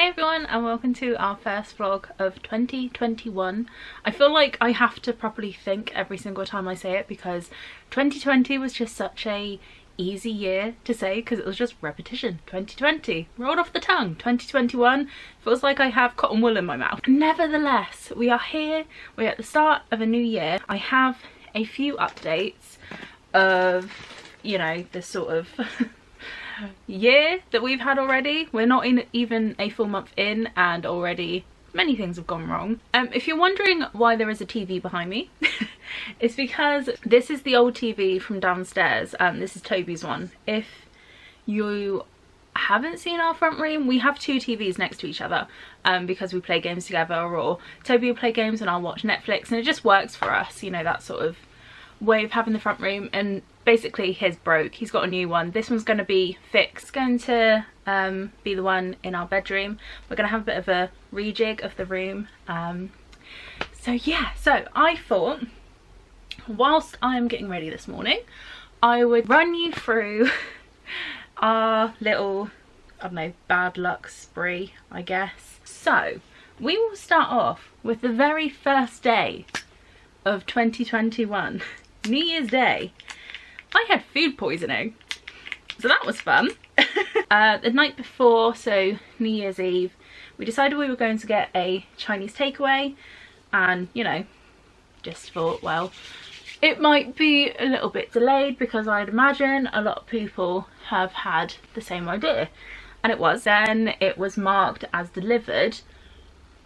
Hi everyone and welcome to our first vlog of 2021. I feel like I have to properly think every single time I say it because 2020 was just such a easy year to say because it was just repetition. 2020 rolled off the tongue. 2021 feels like I have cotton wool in my mouth. Nevertheless, we are here, we're at the start of a new year. I have a few updates of, you know, this sort of year that we've had already. We're not even a full month in and already many things have gone wrong. If you're wondering why there is a TV behind me, it's because this is the old TV from downstairs. This is Toby's one. If you haven't seen our front room, we have two TVs next to each other because we play games together, or Toby will play games and I'll watch Netflix, and it just works for us, you know, that sort of way of having the front room. And basically his broke, he's got a new one. This one's going to be fixed. It's going to be the one in our bedroom. We're going to have a bit of a rejig of the room. So yeah, so I thought whilst I'm getting ready this morning I would run you through our little, I don't know, bad luck spree, I guess. So we will start off with the very first day of 2021, New Year's Day. I had food poisoning, so that was fun. The night before, so New Year's Eve, we decided we were going to get a Chinese takeaway, and you know, just thought, well, it might be a little bit delayed because I'd imagine a lot of people have had the same idea, and it was. Then it was marked as delivered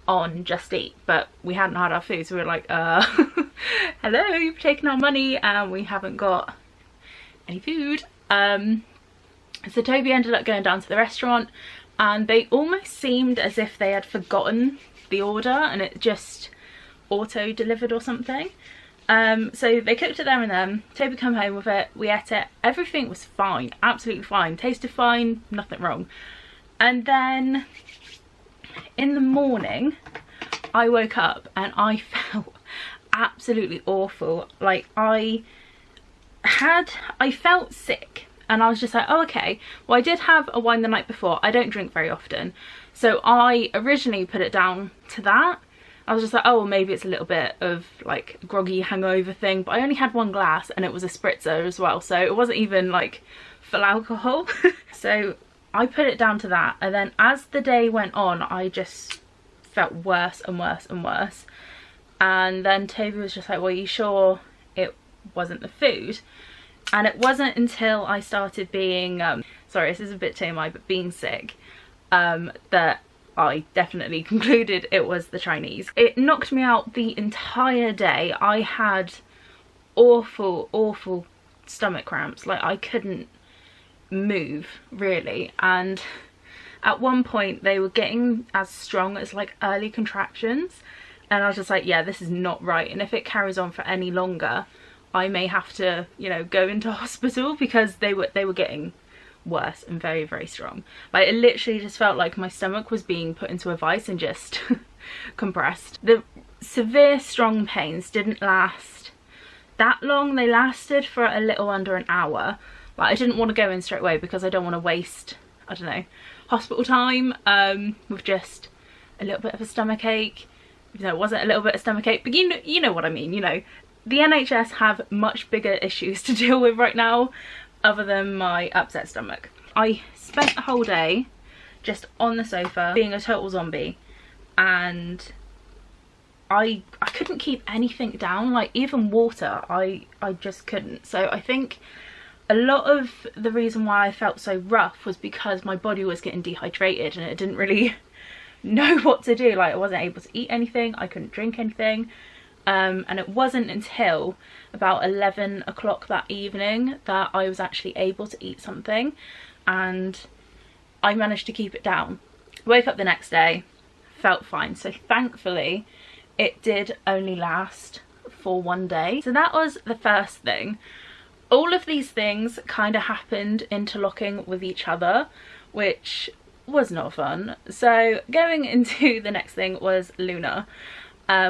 on Just Eat, but we hadn't had our food, so we were like, hello, you've taken our money and we haven't got any food. So Toby ended up going down to the restaurant and they almost seemed as if they had forgotten the order and it just auto delivered or something. So they cooked it there and then. Toby came home with it, we ate it, everything was fine, absolutely fine, tasted fine, nothing wrong. And then in the morning I woke up and I felt absolutely awful. Like I felt sick and I was just like, oh okay, well I did have a wine the night before. I don't drink very often, so I originally put it down to that. I was just like, oh well, maybe it's a little bit of like groggy hangover thing, but I only had one glass and it was a spritzer as well, so it wasn't even like full alcohol. So I put it down to that, and then as the day went on I just felt worse and worse and worse. And then Toby was just like, well, are you sure it wasn't the food? And it wasn't until I started being, sorry this is a bit TMI, but being sick, that I definitely concluded it was the Chinese. It knocked me out the entire day. I had awful stomach cramps, like I couldn't move really, and at one point they were getting as strong as like early contractions, and I was just like, yeah, this is not right, and if it carries on for any longer I may have to, you know, go into hospital, because they were getting worse and very strong. Like it literally just felt like my stomach was being put into a vice and just compressed. The severe strong pains didn't last that long. They lasted for a little under an hour. Like I didn't want to go in straight away because I don't want to waste, I don't know, hospital time with just a little bit of a stomach ache. Even though it wasn't a little bit of stomach ache, but you know what I mean, you know. The NHS have much bigger issues to deal with right now other than my upset stomach. I spent the whole day just on the sofa being a total zombie, and I couldn't keep anything down, like even water I just couldn't. So I think a lot of the reason why I felt so rough was because my body was getting dehydrated and it didn't really know what to do. Like I wasn't able to eat anything, I couldn't drink anything. And it wasn't until about 11 o'clock that evening that I was actually able to eat something, and I managed to keep it down. Woke up the next day, felt fine. So thankfully it did only last for one day. So that was the first thing. All of these things kind of happened interlocking with each other, which was not fun. So going into the next thing was Luna.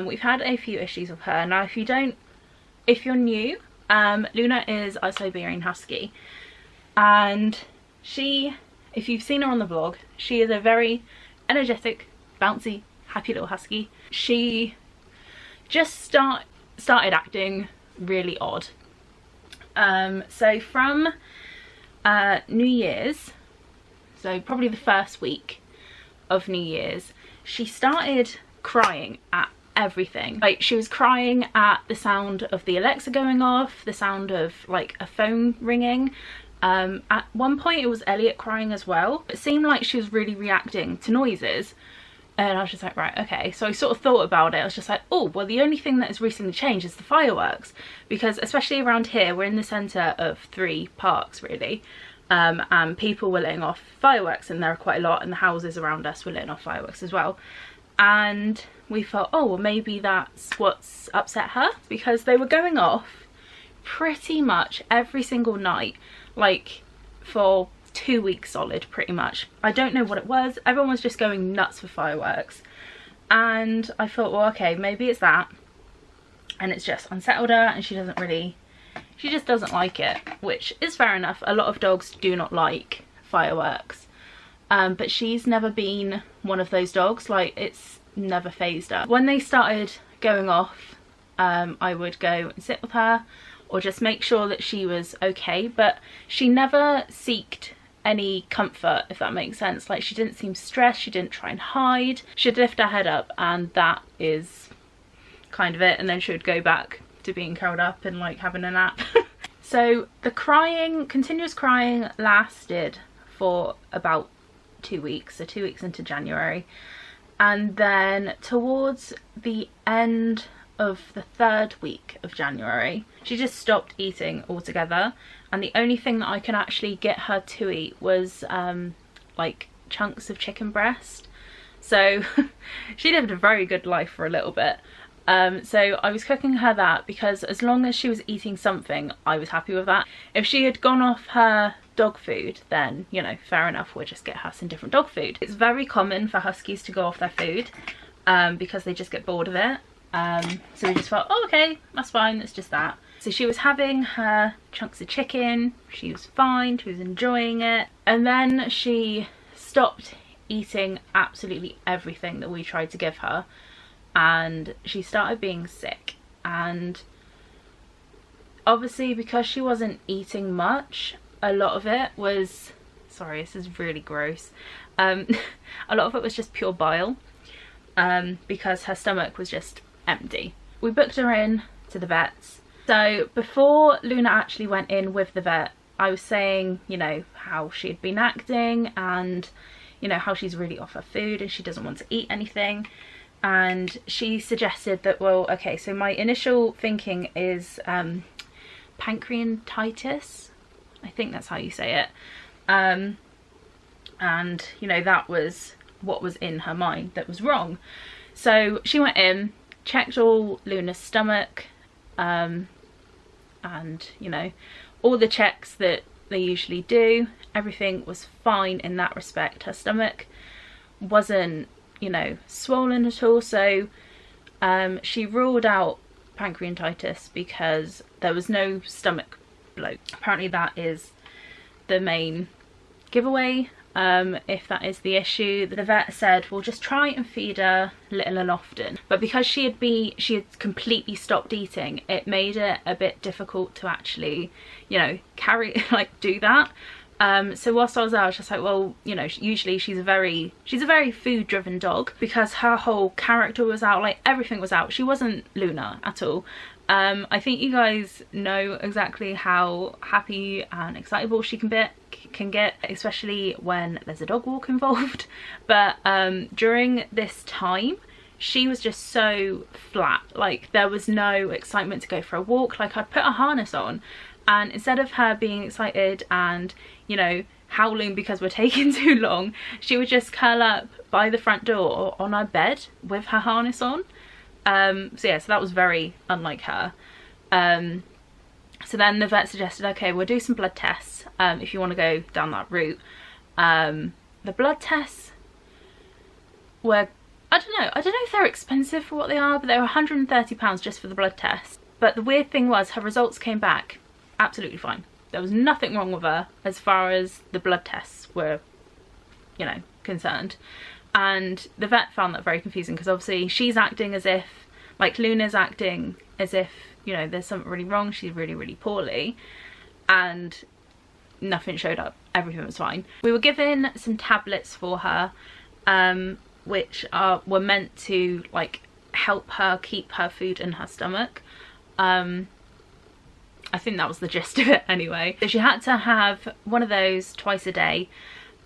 We've had a few issues with her. Now if you're new, Luna is a Siberian Husky, and she, if you've seen her on the vlog, she is a very energetic, bouncy, happy little husky. She just started acting really odd. So from New Year's, so probably the first week of New Year's, she started crying at everything. Like, she was crying at the sound of the Alexa going off, the sound of like a phone ringing. At one point it was Elliot crying as well. It seemed like she was really reacting to noises, and I was just like, right, okay. So I sort of thought about it. I was just like, oh well, the only thing that has recently changed is the fireworks, because especially around here, we're in the centre of 3 parks really, and people were letting off fireworks, and there are quite a lot, and the houses around us were letting off fireworks as well. And we thought, oh well, maybe that's what's upset her, because they were going off pretty much every single night, like for 2 weeks solid pretty much. I don't know what it was, everyone was just going nuts for fireworks, and I thought, well okay, maybe it's that, and it's just unsettled her, and she just doesn't like it, which is fair enough. A lot of dogs do not like fireworks, but she's never been one of those dogs. Like, it's never phased her. When they started going off, I would go and sit with her, or just make sure that she was okay, but she never seeked any comfort, if that makes sense. Like, she didn't seem stressed, she didn't try and hide. She'd lift her head up, and that is kind of it, and then she would go back to being curled up and like having a nap. So the continuous crying lasted for about 2 weeks, so 2 weeks into January, and then towards the end of the 3rd week of January, she just stopped eating altogether, and the only thing that I can actually get her to eat was like chunks of chicken breast. So she lived a very good life for a little bit. So I was cooking her that, because as long as she was eating something, I was happy with that. If she had gone off her dog food, then, you know, fair enough, we'll just get her some different dog food. It's very common for huskies to go off their food, because they just get bored of it. So we just thought, oh okay, that's fine, it's just that. So she was having her chunks of chicken, she was fine, she was enjoying it, and then she stopped eating absolutely everything that we tried to give her, and she started being sick. And obviously, because she wasn't eating much, a lot of it was, sorry, this is really gross, a lot of it was just pure bile, because her stomach was just empty. We booked her in to the vets. So before Luna actually went in with the vet, I was saying, you know, how she had been acting, and you know, how she's really off her food and she doesn't want to eat anything. And she suggested that, well, okay, so my initial thinking is pancreatitis, I think that's how you say it, and you know, that was what was in her mind that was wrong. So she went in, checked all Luna's stomach, and you know, all the checks that they usually do, everything was fine in that respect. Her stomach wasn't, you know, swollen at all. So she ruled out pancreatitis because there was no stomach bloat. Apparently that is the main giveaway. If that is the issue, the vet said, well, just try and feed her little and often. But because she had completely stopped eating, it made it a bit difficult to actually, you know, do that. So whilst I was there, I was just like, well, you know, usually she's a very food driven dog, because her whole character was out, like everything was out. She wasn't Luna at all. I think you guys know exactly how happy and excitable she can get, especially when there's a dog walk involved. But during this time, she was just so flat. Like, there was no excitement to go for a walk. Like, I'd put a harness on, and instead of her being excited and, you know, howling because we're taking too long, she would just curl up by the front door or on her bed with her harness on. So yeah, so that was very unlike her. So then the vet suggested, okay, we'll do some blood tests, if you want to go down that route. The blood tests were, I don't know if they're expensive for what they are, but they were £130 just for the blood test. But the weird thing was, her results came back absolutely fine. There was nothing wrong with her as far as the blood tests were, you know, concerned. And the vet found that very confusing because obviously she's acting as if, like, Luna's acting as if, you know, there's something really wrong, she's really, really poorly, and nothing showed up, everything was fine. We were given some tablets for her, which were meant to, like, help her keep her food in her stomach. I think that was the gist of it anyway. So she had to have one of those twice a day,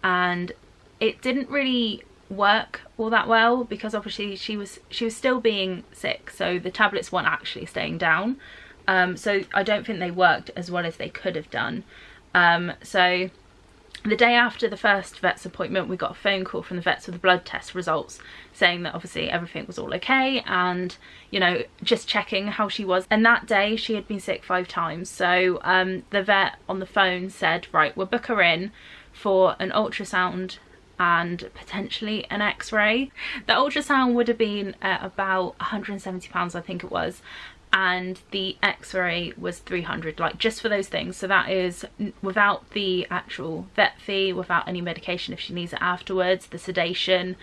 and it didn't really work all that well because obviously she was still being sick, so the tablets weren't actually staying down. So I don't think they worked as well as they could have done. So the day after the first vet's appointment, we got a phone call from the vets with the blood test results saying that obviously everything was all okay, and, you know, just checking how she was. And that day she had been sick 5 times. So the vet on the phone said, right, we'll book her in for an ultrasound and potentially an x-ray. The ultrasound would have been at about £170, I think it was, and the x-ray was 300, like, just for those things. So that is without the actual vet fee, without any medication if she needs it afterwards, the sedation,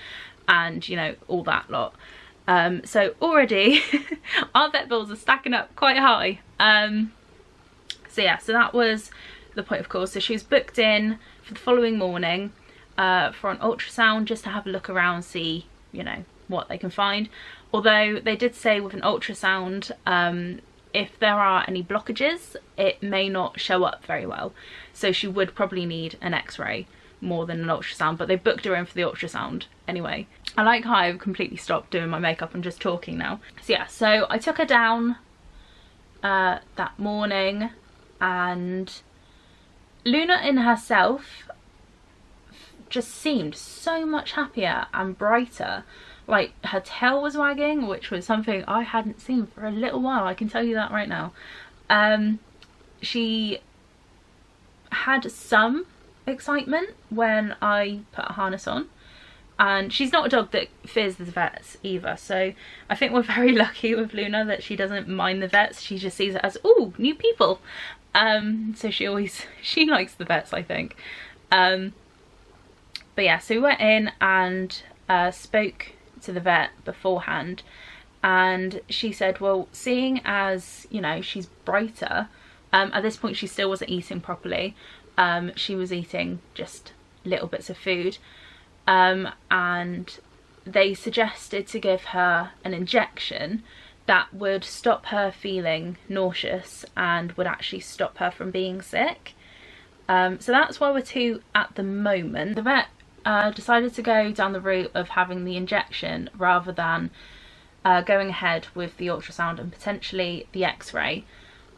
and, you know, all that lot. So already our vet bills are stacking up quite high. So yeah, so that was the point of call. So she was booked in for the following morning for an ultrasound, just to have a look around, see, you know, what they can find. Although they did say with an ultrasound, if there are any blockages, it may not show up very well. So she would probably need an x-ray more than an ultrasound, but they booked her in for the ultrasound anyway. I like how I've completely stopped doing my makeup and just talking now. So yeah, so I took her down that morning, and Luna in herself just seemed so much happier and brighter. Like, her tail was wagging, which was something I hadn't seen for a little while, I can tell you that right now. She had some excitement when I put a harness on, and she's not a dog that fears the vets either, so I think we're very lucky with Luna that she doesn't mind the vets. She just sees it as, ooh, new people. So she likes the vets, I think. But yeah, so we went in and spoke to the vet beforehand, and she said, well, seeing as, you know, she's brighter, at this point she still wasn't eating properly. She was eating just little bits of food, and they suggested to give her an injection that would stop her feeling nauseous and would actually stop her from being sick. So that's why we're 2 at the moment. The vet decided to go down the route of having the injection rather than going ahead with the ultrasound and potentially the x-ray,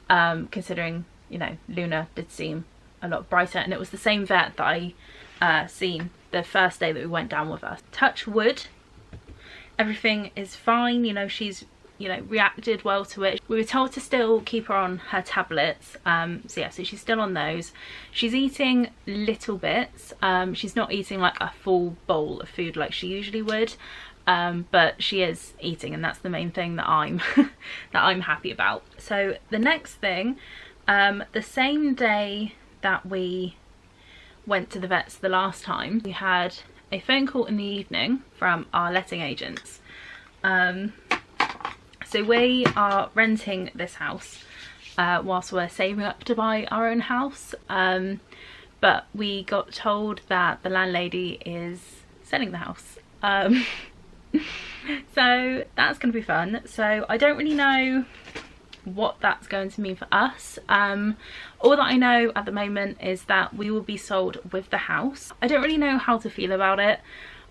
considering, you know, Luna did seem a lot brighter, and it was the same vet that I seen the first day that we went down with her. Touch wood, everything is fine, you know, she's, you know, reacted well to it. We were told to still keep her on her tablets, so yeah, so she's still on those. She's eating little bits, she's not eating like a full bowl of food like she usually would, but she is eating, and that's the main thing that I'm that I'm happy about. So the next thing, the same day that we went to the vets the last time, we had a phone call in the evening from our letting agents. So we are renting this house whilst we're saving up to buy our own house, but we got told that the landlady is selling the house. So that's going to be fun. So I don't really know what that's going to mean for us. All that I know at the moment is that we will be sold with the house. I don't really know how to feel about it.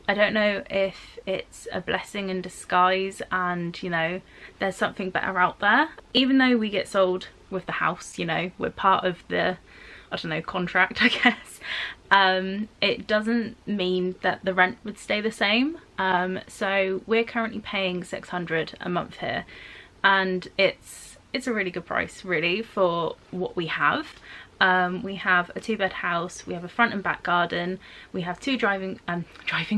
I don't know if it's a blessing in disguise and, you know, there's something better out there. Even though we get sold with the house, you know, we're part of the, I don't know, contract, I guess. It doesn't mean that the rent would stay the same. So we're currently paying $600 a month here, and it's a really good price really for what we have. We have a 2-bed house, we have a front and back garden, we have 2 driving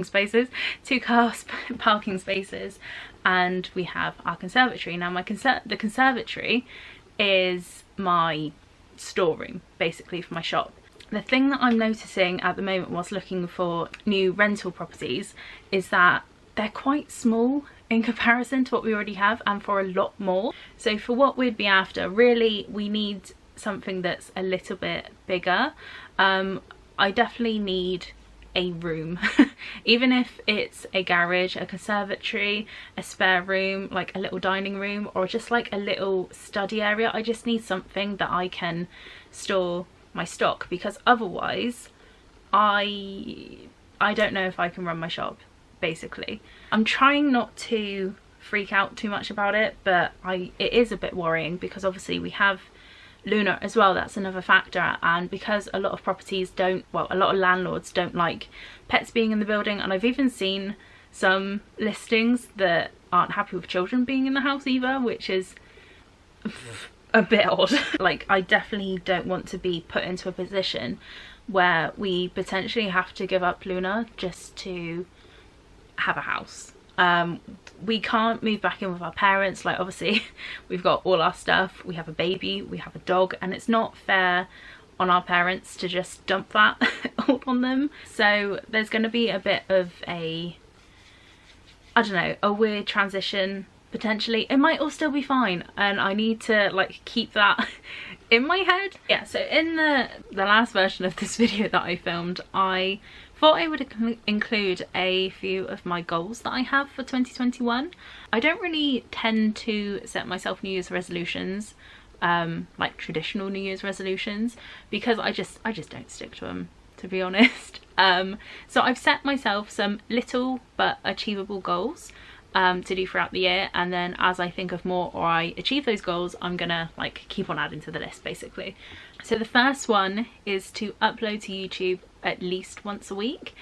spaces, 2 car parking spaces, and we have our conservatory. Now the conservatory is my storeroom basically for my shop. The thing that I'm noticing at the moment whilst looking for new rental properties is that they're quite small in comparison to what we already have, and for a lot more. So for what we'd be after, really we need something that's a little bit bigger. I definitely need a room even if it's a garage, a conservatory, a spare room, like a little dining room, or just like a little study area. I just need something that I can store my stock, because otherwise I don't know if I can run my shop, basically. I'm trying not to freak out too much about it, but it is a bit worrying, because obviously we have Luna as well. That's another factor, and because a lot of properties don't, well, a lot of landlords don't like pets being in the building, and I've even seen some listings that aren't happy with children being in the house either, which is a bit odd. Like, I definitely don't want to be put into a position where we potentially have to give up Luna just to have a house. We can't move back in with our parents. Like, obviously we've got all our stuff, we have a baby, we have a dog, and it's not fair on our parents to just dump that all on them. So there's going to be a bit of a, I don't know, a weird transition potentially. It might all still be fine, and I need to like keep that in my head. Yeah, so in the last version of this video that I filmed, I thought I would include a few of my goals that I have for 2021. I don't really tend to set myself New Year's resolutions, like traditional New Year's resolutions, because I just don't stick to them, to be honest. So I've set myself some little but achievable goals to do throughout the year, and then as I think of more or I achieve those goals, I'm gonna like keep on adding to the list, basically. So the first one is to upload to YouTube at least once a week.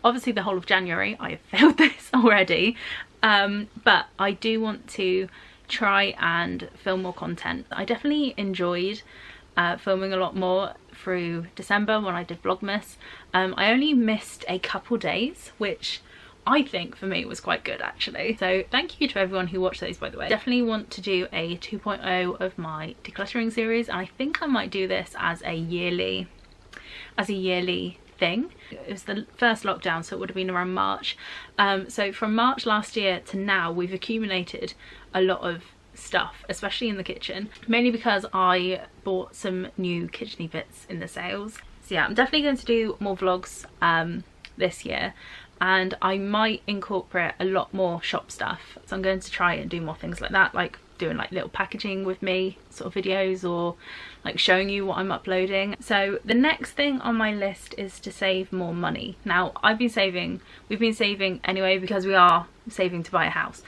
Obviously the whole of January I have failed this already, but I do want to try and film more content. I definitely enjoyed filming a lot more through December when I did Vlogmas. I only missed a couple days, which I think for me was quite good actually. So thank you to everyone who watched those, by the way. Definitely want to do a 2.0 of my decluttering series, and I think I might do this as a yearly thing. It was the first lockdown, so it would have been around March. So from March last year to now, we've accumulated a lot of stuff, especially in the kitchen, mainly because I bought some new kitcheny bits in the sales. So yeah, I'm definitely going to do more vlogs this year, and I might incorporate a lot more shop stuff. So I'm going to try and do more things like that, like doing like little packaging with me sort of videos, or like showing you what I'm uploading. So the next thing on my list is to save more money. Now we've been saving anyway, because we are saving to buy a house.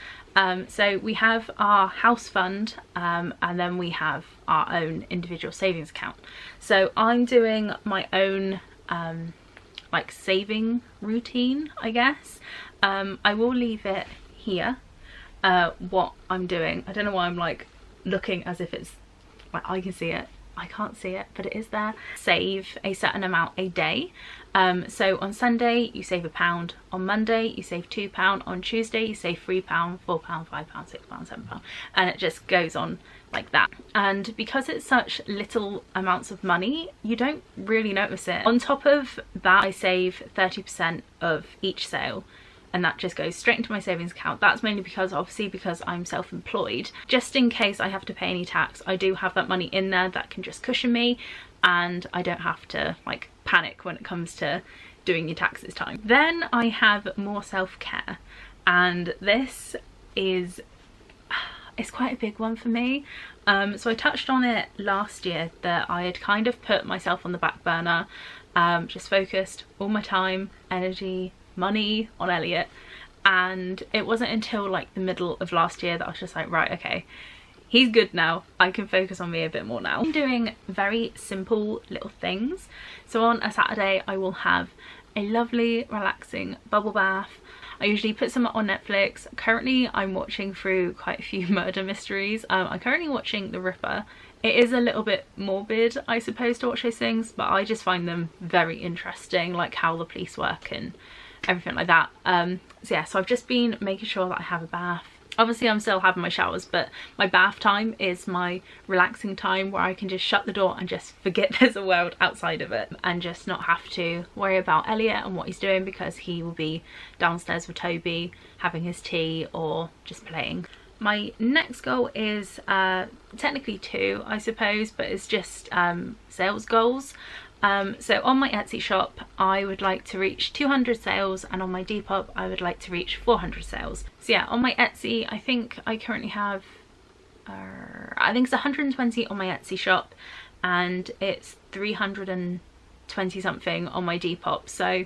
So we have our house fund, and then we have our own individual savings account. So I'm doing my own like saving routine, I guess. I will leave it here, what I'm doing. I don't know why I'm like looking as if it's like I can see it. I can't see it, but it is there. Save a certain amount a day. So on Sunday you save £1, on Monday you save £2, on Tuesday you save £3, £4, £5, £6, £7, and it just goes on like that. And because it's such little amounts of money, you don't really notice it. On top of that, I save 30% of each sale, and that just goes straight into my savings account. That's mainly because I'm self-employed. Just in case I have to pay any tax, I do have that money in there that can just cushion me, and I don't have to like panic when it comes to doing your taxes time. Then I have more self-care, and this is, it's quite a big one for me. So I touched on it last year that I had kind of put myself on the back burner, just focused all my time, energy, money on Elliot, and it wasn't until like the middle of last year that I was just like, right, okay, he's good now, I can focus on me a bit more now. I'm doing very simple little things. So on a Saturday I will have a lovely relaxing bubble bath. I usually put some on Netflix. Currently I'm watching through quite a few murder mysteries. I'm currently watching The Ripper. It is a little bit morbid, I suppose, to watch those things, but I just find them very interesting, like how the police work and everything like that. So yeah, so I've just been making sure that I have a bath. Obviously I'm still having my showers, but my bath time is my relaxing time where I can just shut the door and just forget there's a world outside of it and just not have to worry about Elliot and what he's doing, because he will be downstairs with Toby having his tea or just playing. My next goal is technically 2, I suppose, but it's just sales goals. So on my Etsy shop I would like to reach 200 sales, and on my Depop I would like to reach 400 sales. So yeah, on my Etsy I think I currently have I think it's 120 on my Etsy shop, and it's 320 something on my Depop. So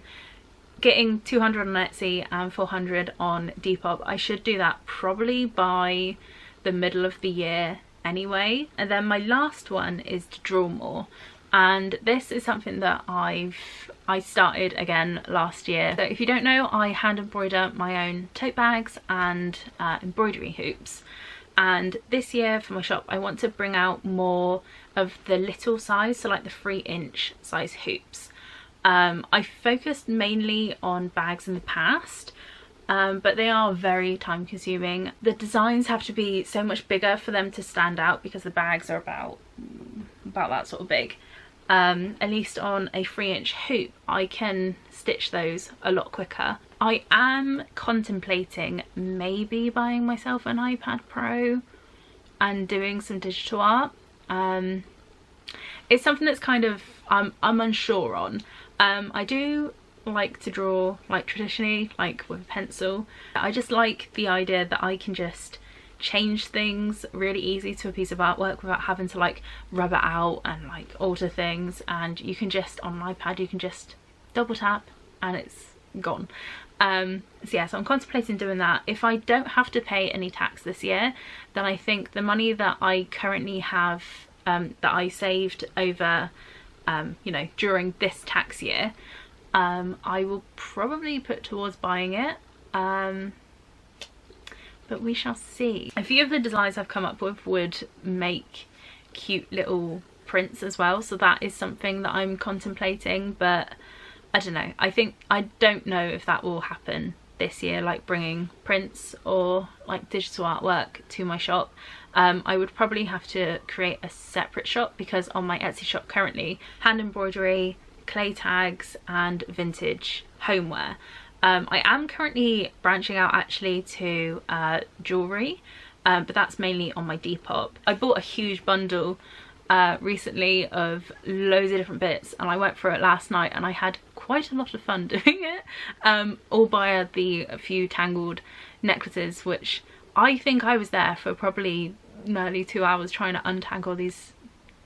getting 200 on Etsy and 400 on Depop, I should do that probably by the middle of the year anyway. And then my last one is to draw more, and this is something that I started again last year. So if you don't know, I hand embroider my own tote bags and embroidery hoops, and this year for my shop I want to bring out more of the little size, so like the 3-inch size hoops. I focused mainly on bags in the past, but they are very time consuming. The designs have to be so much bigger for them to stand out, because the bags are about that sort of big. At least on a 3-inch hoop I can stitch those a lot quicker. I am contemplating maybe buying myself an iPad Pro and doing some digital art. It's something that's kind of I'm unsure on. I do like to draw like traditionally, like with a pencil. I just like the idea that I can just change things really easy to a piece of artwork without having to like rub it out and like alter things, and you can just, on an iPad you can just double tap and it's gone. So yeah, so I'm contemplating doing that. If I don't have to pay any tax this year, then I think the money that I currently have that I saved over you know, during this tax year, I will probably put towards buying it, but we shall see. A few of the designs I've come up with would make cute little prints as well, so that is something that I'm contemplating, but I don't know. I don't know if that will happen this year, like bringing prints or like digital artwork to my shop. I would probably have to create a separate shop, because on my Etsy shop currently, hand embroidery, clay tags and vintage homeware. I am currently branching out actually to jewellery, but that's mainly on my Depop. I bought a huge bundle recently of loads of different bits, and I went through it last night and I had quite a lot of fun doing it, all via the few tangled necklaces, which I think I was there for probably nearly 2 hours trying to untangle these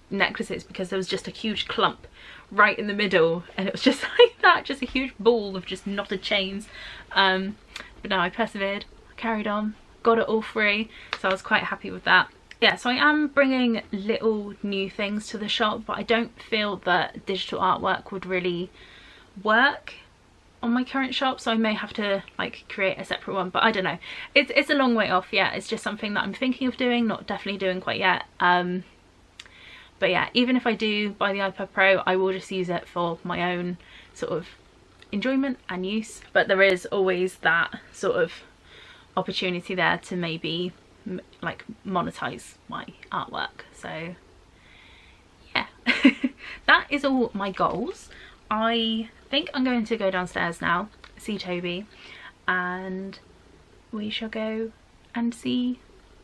necklaces, because there was just a huge clump right in the middle and it was just like that, just a huge ball of just knotted chains. But no, I persevered, carried on, got it all free, so I was quite happy with that. Yeah, so I am bringing little new things to the shop, but I don't feel that digital artwork would really work on my current shop, so I may have to like create a separate one, but I don't know. It's a long way off. Yeah, it's just something that I'm thinking of doing, not definitely doing quite yet. But yeah, even if I do buy the iPad Pro, I will just use it for my own sort of enjoyment and use, but there is always that sort of opportunity there to maybe like monetize my artwork. So yeah, that is all my goals. I think I'm going to go downstairs now, see Toby, and we shall go and see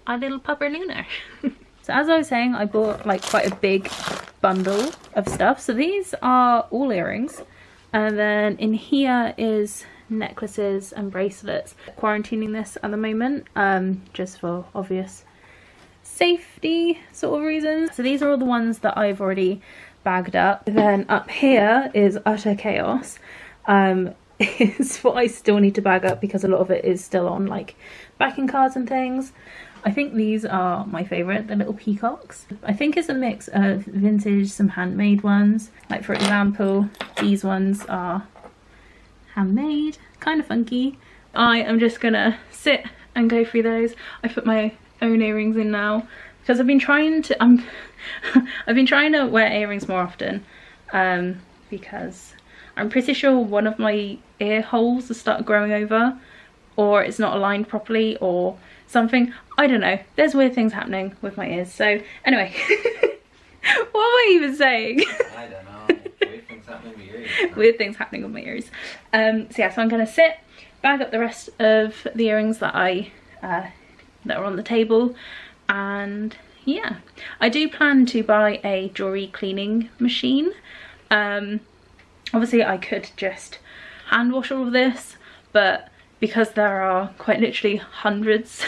our little pupper Luna. So as I was saying, I bought like quite a big bundle of stuff. So these are all earrings, and then in here is necklaces and bracelets. Quarantining this at the moment, just for obvious safety sort of reasons. So these are all the ones that I've already bagged up. Then up here is utter chaos. It's what I still need to bag up, because a lot of it is still on like backing cards and things. I think these are my favourite, the little peacocks. I think it's a mix of vintage, some handmade ones. Like for example, these ones are handmade, kind of funky. I am just gonna sit and go through those. I put my own earrings in now, because I've been trying to I've been trying to wear earrings more often, because I'm pretty sure one of my ear holes has started growing over, or it's not aligned properly, or something. I don't know. There's weird things happening with my ears. So anyway, what am I even saying? I don't know. Weird things happening with your ears. Weird things happening with my ears. So yeah, so I'm gonna sit, bag up the rest of the earrings that that are on the table, and yeah, I do plan to buy a jewelry cleaning machine. Obviously I could just hand wash all of this, but because there are quite literally hundreds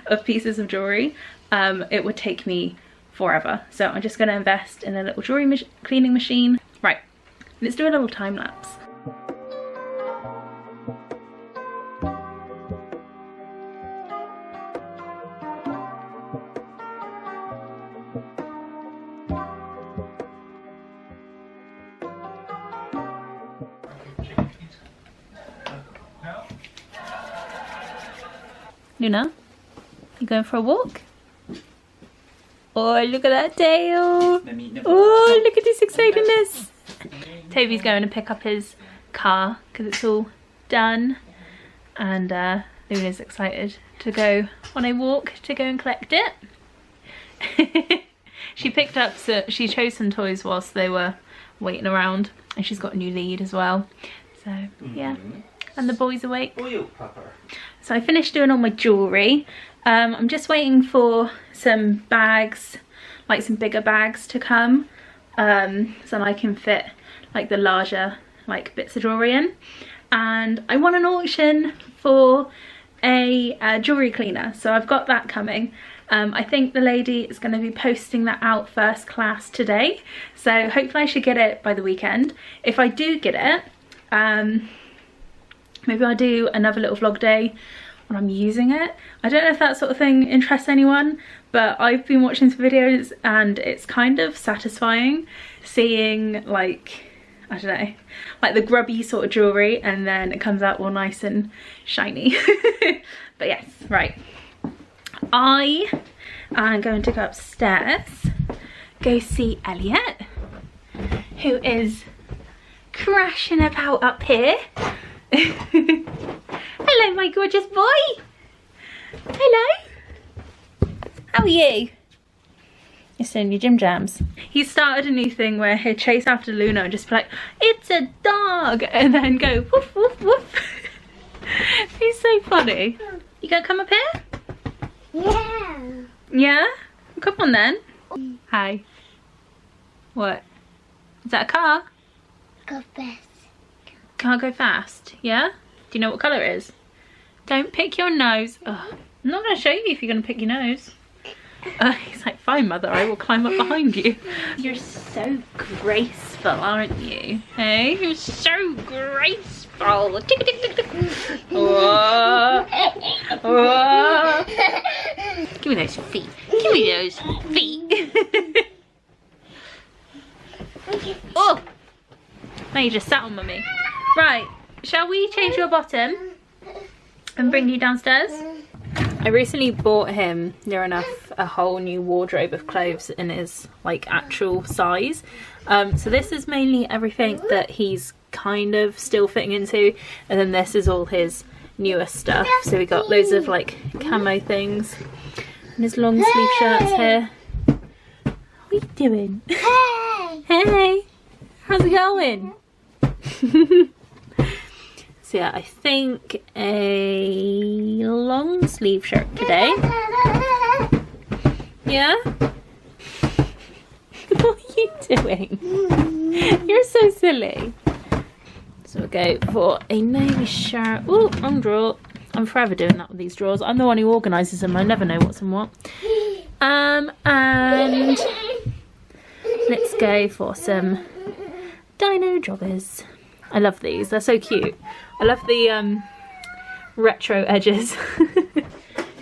of pieces of jewelry, it would take me forever. So I'm just going to invest in a little jewelry cleaning machine. Right, let's do a little time lapse. Luna, you going for a walk? Oh, look at that tail. Oh, look at this excitedness. Toby's going to pick up his car because it's all done. And Luna's excited to go on a walk to go and collect it. She chose some toys whilst they were waiting around. And she's got a new lead as well. So, yeah. And the boy's awake. So I finished doing all my jewellery. I'm just waiting for some bags, like some bigger bags to come, so I can fit like the larger like bits of jewellery in. And I won an auction for a jewellery cleaner, so I've got that coming. I think the lady is going to be posting that out first class today, so hopefully I should get it by the weekend. If I do get it, maybe I'll do another little vlog day when I'm using it. I don't know if that sort of thing interests anyone, but I've been watching some videos and it's kind of satisfying seeing, like, I don't know, like the grubby sort of jewellery and then it comes out all nice and shiny. But yes, right. I am going to go upstairs, go see Elliot, who is crashing about up here. Hello, my gorgeous boy. Hello. How are you? You're still in your gym jams. He started a new thing where he'd chase after Luna and just be like, it's a dog, and then go woof woof woof. He's so funny. You gonna come up here? Yeah. Yeah? Come on then. Hi. What? Is that a car? Go fast. Can't go fast, yeah? Do you know what colour it is? Don't pick your nose. Ugh. I'm not going to show you if you're going to pick your nose. He's like, fine mother, I will climb up behind you. You're so graceful, aren't you? Hey, you're so graceful. Tick, tick, tick, tick. Whoa. Whoa. Give me those feet. Give me those feet. Oh! Now you just sat on mummy. Right, shall we change your bottom and bring you downstairs? I recently bought him, near enough, a whole new wardrobe of clothes in his like actual size. So this is mainly everything that he's kind of still fitting into, and then this is all his newer stuff. So we got loads of like camo things and his long sleeve shirts here. What are you doing? Hey. Hey, how's it going? So yeah, I think a long sleeve shirt today. Yeah? What are you doing? You're so silly. So we'll go for a navy shirt. Oh, wrong drawer. I'm forever doing that with these drawers. I'm the one who organises them. I never know what's in what. And let's go for some dino joggers. I love these, they're so cute. I love the retro edges.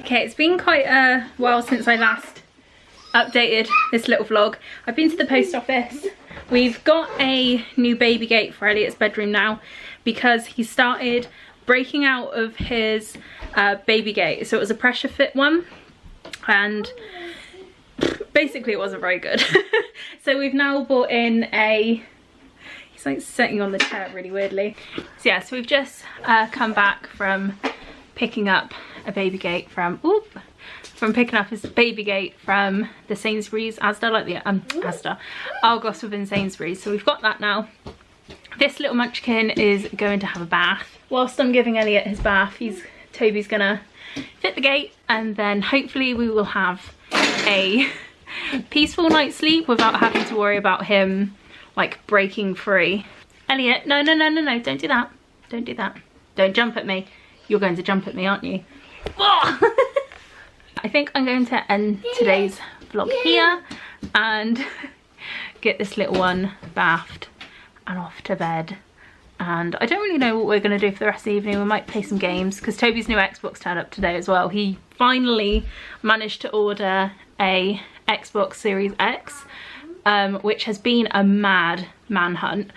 Okay, it's been quite a while since I last updated this little vlog. I've been to the post office. We've got a new baby gate for Elliot's bedroom now because he started breaking out of his baby gate. So it was a pressure fit one and basically it wasn't very good. So we've now bought in a, he's like sitting on the chair really weirdly. So yeah, so we've just come back from picking up a baby gate from picking up his baby gate from the Sainsbury's Asda, like the Asda Argos within Sainsbury's. So we've got that now. This little munchkin is going to have a bath. Whilst I'm giving Elliot his bath, Toby's gonna fit the gate, and then hopefully we will have a peaceful night's sleep without having to worry about him like breaking free. Elliot, no, don't do that. Don't do that. Don't jump at me. You're going to jump at me, aren't you? I think I'm going to end today's vlog here and get this little one bathed and off to bed. And I don't really know what we're going to do for the rest of the evening. We might play some games because Toby's new Xbox turned up today as well. He finally managed to order a Xbox Series X, which has been a mad manhunt.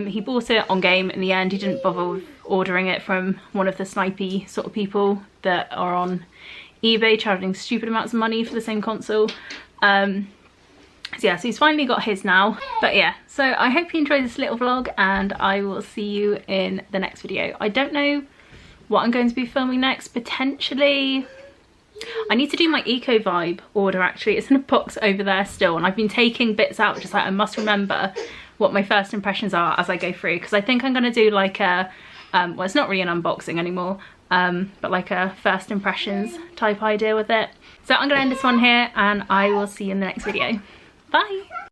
He bought it on game in the end. He didn't bother with ordering it from one of the snipey sort of people that are on eBay charging stupid amounts of money for the same console. So yeah, so he's finally got his now. But yeah, so I hope you enjoyed this little vlog, and I will see you in the next video. I don't know what I'm going to be filming next. Potentially, I need to do my Eco Vibe order actually. It's in a box over there still, and I've been taking bits out, just like I must remember what my first impressions are as I go through, because I think I'm going to do like a, well, it's not really an unboxing anymore, but like a first impressions type idea with it. So I'm going to end this one here, and I will see you in the next video. Bye!